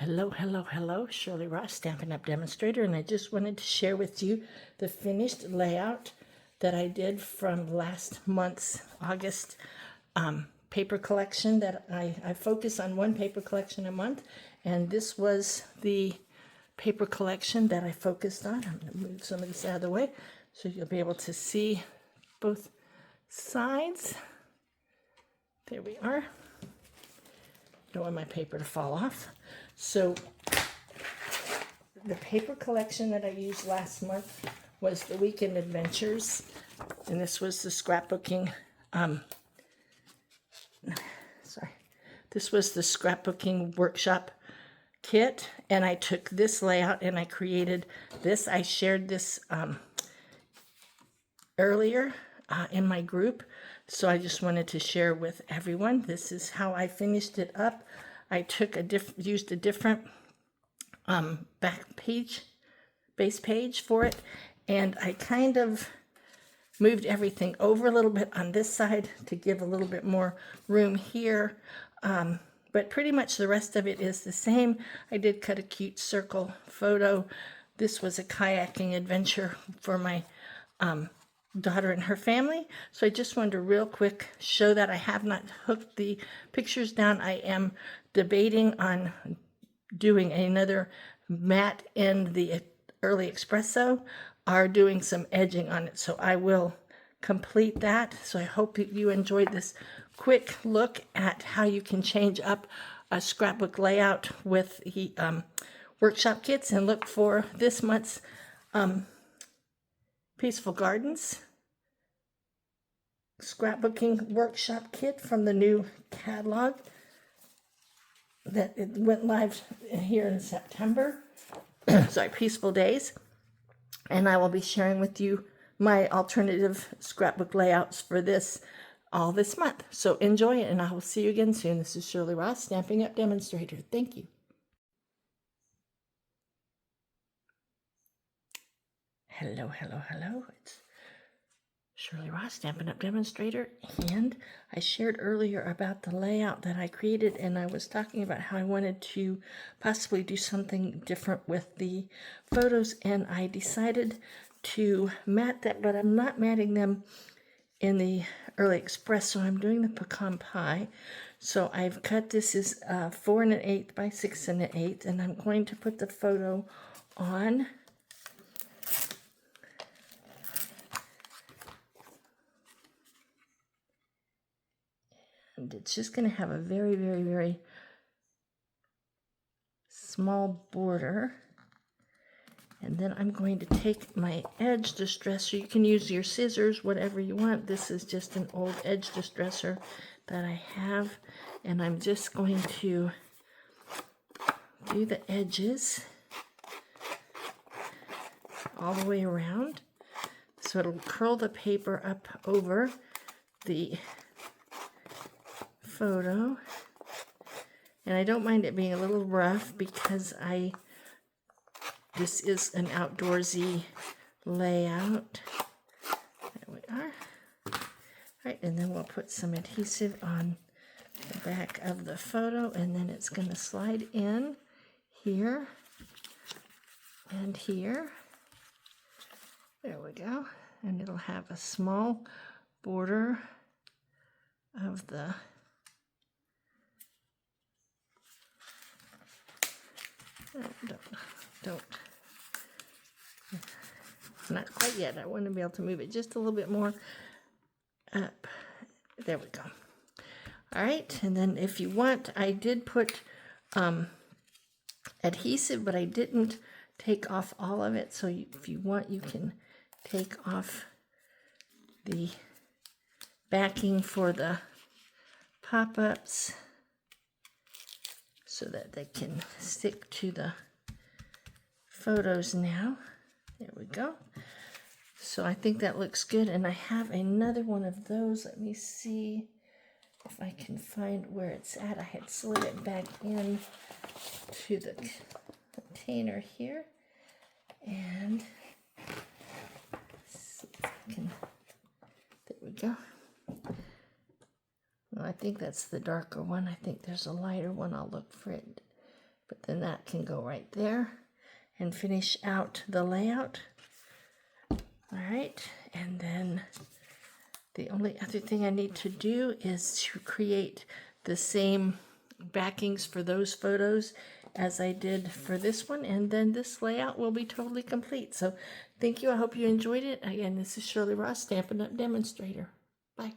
Hello, hello, hello. Shirley Ross, Stampin' Up! Demonstrator, and I just wanted to share with you the finished layout that I did from last month's August paper collection. That I focus on one paper collection a month, and this was the paper collection that I focused on. I'm going to move some of this out of the way so you'll be able to see both sides. There we are. Don't want my paper to fall off. So the paper collection that I used last month was the Weekend Adventures, and this was the scrapbooking, this was the scrapbooking workshop kit, and I took this layout and I created this. I shared this earlier in my group, so I just wanted to share with everyone. This is how I finished it up. I took used a different back page, base page for it, and I kind of moved everything over a little bit on this side to give a little bit more room here, but pretty much the rest of it is the same. I did cut a cute circle photo. This was a kayaking adventure for my daughter and her family, so I just wanted to real quick show that. I have not hooked the pictures down. I am debating on doing another matte in the early espresso or doing some edging on it, so I will complete that. So I hope that you enjoyed this quick look at how you can change up a scrapbook layout with the workshop kits, and look for this month's Peaceful Gardens scrapbooking workshop kit from the new catalog that it went live here in September. Sorry, Peaceful Days. And I will be sharing with you my alternative scrapbook layouts for this all this month. So enjoy it, and I will see you again soon. This is Shirley Ross, Stampin' Up! Demonstrator. Thank you. Hello, hello, hello. It's Shirley Ross, Stampin' Up! Demonstrator, and I shared earlier about the layout that I created, and I was talking about how I wanted to possibly do something different with the photos, and I decided to matte that, but I'm not matting them in the Early Express, so I'm doing the pecan pie. So I've cut this is 4 1/8 by 6 1/8, and I'm going to put the photo on. And it's just going to have a very, very, very small border. And then I'm going to take my edge distresser. You can use your scissors, whatever you want. This is just an old edge distresser that I have. And I'm just going to do the edges all the way around. So it'll curl the paper up over the photo, and I don't mind it being a little rough because this is an outdoorsy layout. There we are. All right, and then we'll put some adhesive on the back of the photo, and then it's going to slide in here and here. There we go, and it'll have a small border of the don't, not quite yet. I want to be able to move it just a little bit more up. There we go. All right, and then if you want, I did put adhesive, but I didn't take off all of it. So if you want, you can take off the backing for the pop-ups so that they can stick to the photos now. There we go. So I think that looks good, and I have another one of those. Let me see if I can find where it's at. I had slid it back in to the container here, and see if I can, there we go. Well, I think that's the darker one. I think there's a lighter one. I'll look for it but then that can go right there and finish out the layout. All right, and then the only other thing I need to do is to create the same backings for those photos as I did for this one, and then this layout will be totally complete. So thank you. I hope you enjoyed it. Again, this is Shirley Ross, Stampin' Up! Demonstrator. Bye.